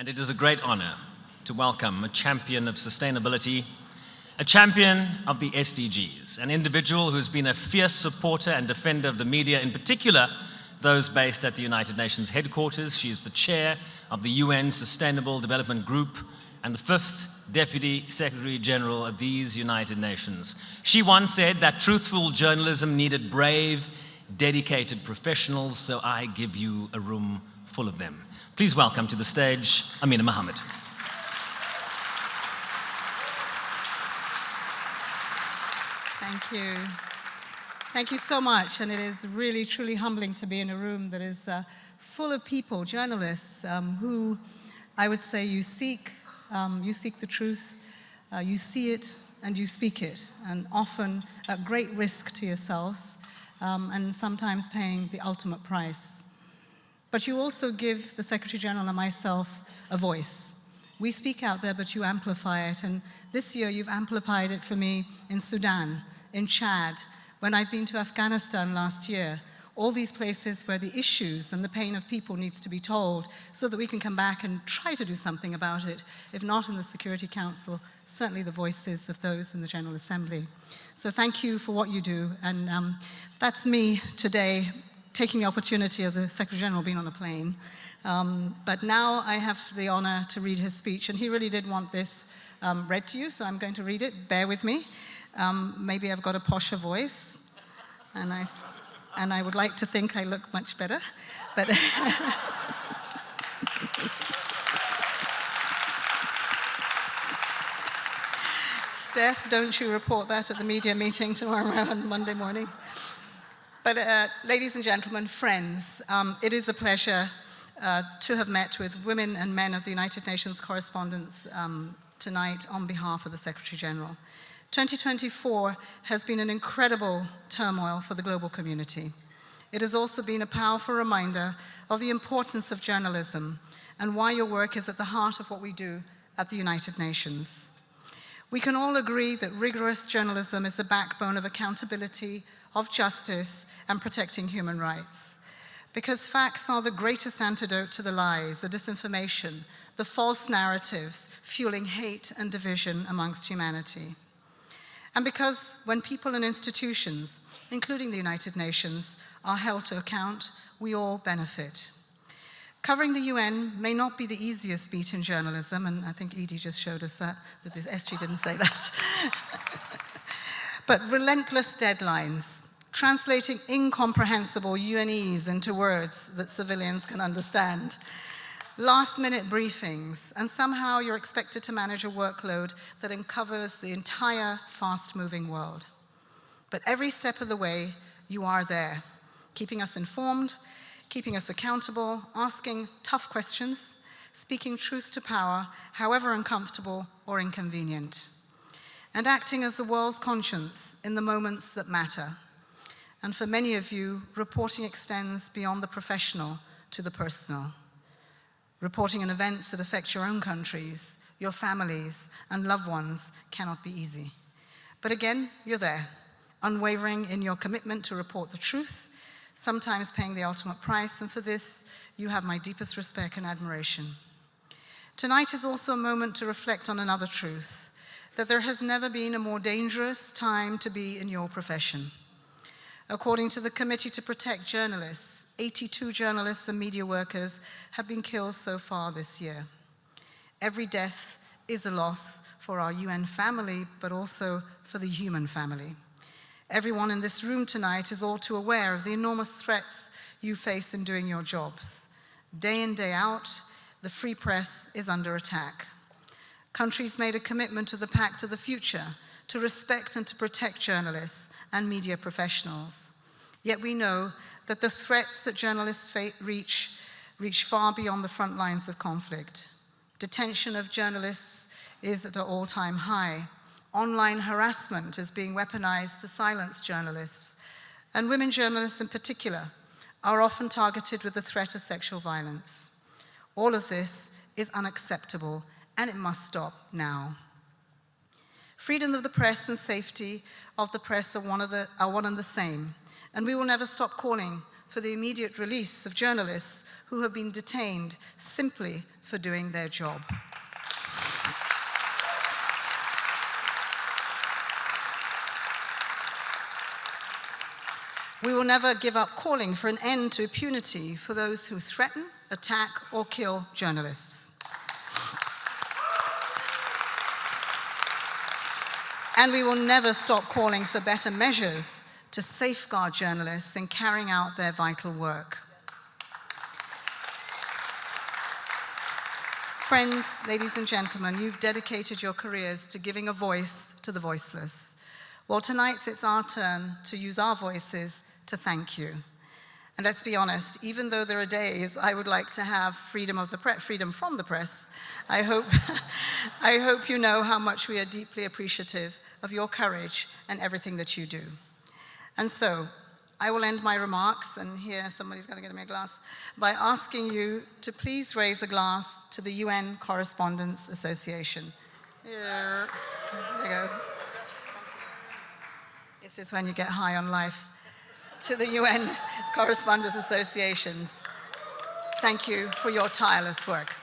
and it is a great honor to welcome a champion of sustainability, a champion of the SDGs, an individual who's been a fierce supporter and defender of the media, in particular those based at the United Nations headquarters. She is the chair of the UN Sustainable Development Group and the fifth Deputy Secretary General of these United Nations. She once said that truthful journalism needed brave, dedicated professionals, so I give you a room full of them. Please welcome to the stage, Amina Mohammed. Thank you. Thank you so much, and it is really, truly humbling to be in a room that is full of people, journalists, who I would say you seek the truth, you see it, and you speak it, and often at great risk to yourselves, and sometimes paying the ultimate price. But you also give the Secretary General and myself a voice. We speak out there, but you amplify it, and this year you've amplified it for me in Sudan, in Chad, when I've been to Afghanistan last year, all these places where the issues and the pain of people needs to be told so that we can come back and try to do something about it, if not in the Security Council, certainly the voices of those in the General Assembly. So thank you for what you do, and that's me today taking the opportunity of the Secretary General being on a plane. But now I have the honor to read his speech, and he really did want this read to you, so I'm going to read it. Bear with me. Maybe I've got a posher voice, and I would like to think I look much better, but Steph, don't you report that at the media meeting tomorrow on Monday morning. But ladies and gentlemen, friends, it is a pleasure to have met with women and men of the United Nations correspondents tonight on behalf of the Secretary General. 2024 has been an incredible turmoil for the global community. It has also been a powerful reminder of the importance of journalism and why your work is at the heart of what we do at the United Nations. We can all agree that rigorous journalism is the backbone of accountability, of justice, and protecting human rights. Because facts are the greatest antidote to the lies, the disinformation, the false narratives fueling hate and division amongst humanity. And because when people and institutions, including the United Nations, are held to account, we all benefit. Covering the UN may not be the easiest beat in journalism, and I think Edie just showed us that this SG didn't say that. But relentless deadlines, translating incomprehensible UNEs into words that civilians can understand, last-minute briefings, and somehow you're expected to manage a workload that uncovers the entire fast-moving world. But every step of the way, you are there, keeping us informed, keeping us accountable, asking tough questions, speaking truth to power, however uncomfortable or inconvenient, and acting as the world's conscience in the moments that matter. And for many of you, reporting extends beyond the professional to the personal. Reporting on events that affect your own countries, your families, and loved ones cannot be easy. But again, you're there, unwavering in your commitment to report the truth, sometimes paying the ultimate price, and for this, you have my deepest respect and admiration. Tonight is also a moment to reflect on another truth, that there has never been a more dangerous time to be in your profession. According to the Committee to Protect Journalists, 82 journalists and media workers have been killed so far this year. Every death is a loss for our UN family, but also for the human family. Everyone in this room tonight is all too aware of the enormous threats you face in doing your jobs. Day in, day out, the free press is under attack. Countries made a commitment to the Pact of the Future to respect and to protect journalists and media professionals. Yet we know that the threats that journalists reach far beyond the front lines of conflict. Detention of journalists is at an all-time high. Online harassment is being weaponized to silence journalists. And women journalists in particular are often targeted with the threat of sexual violence. All of this is unacceptable, and it must stop now. Freedom of the press and safety of the press are one and the same, and we will never stop calling for the immediate release of journalists who have been detained simply for doing their job. We will never give up calling for an end to impunity for those who threaten, attack, or kill journalists. And we will never stop calling for better measures to safeguard journalists in carrying out their vital work. Friends, ladies and gentlemen, you've dedicated your careers to giving a voice to the voiceless. Well, tonight it's our turn to use our voices to thank you. And let's be honest, even though there are days I would like to have freedom from the press, I hope you know how much we are deeply appreciative of your courage and everything that you do. And so, I will end my remarks, and here somebody's going to get me a glass, by asking you to please raise a glass to the UN Correspondents Association. Here. There you go. This is when you get high on life. To the UN Correspondents Associations. Thank you for your tireless work.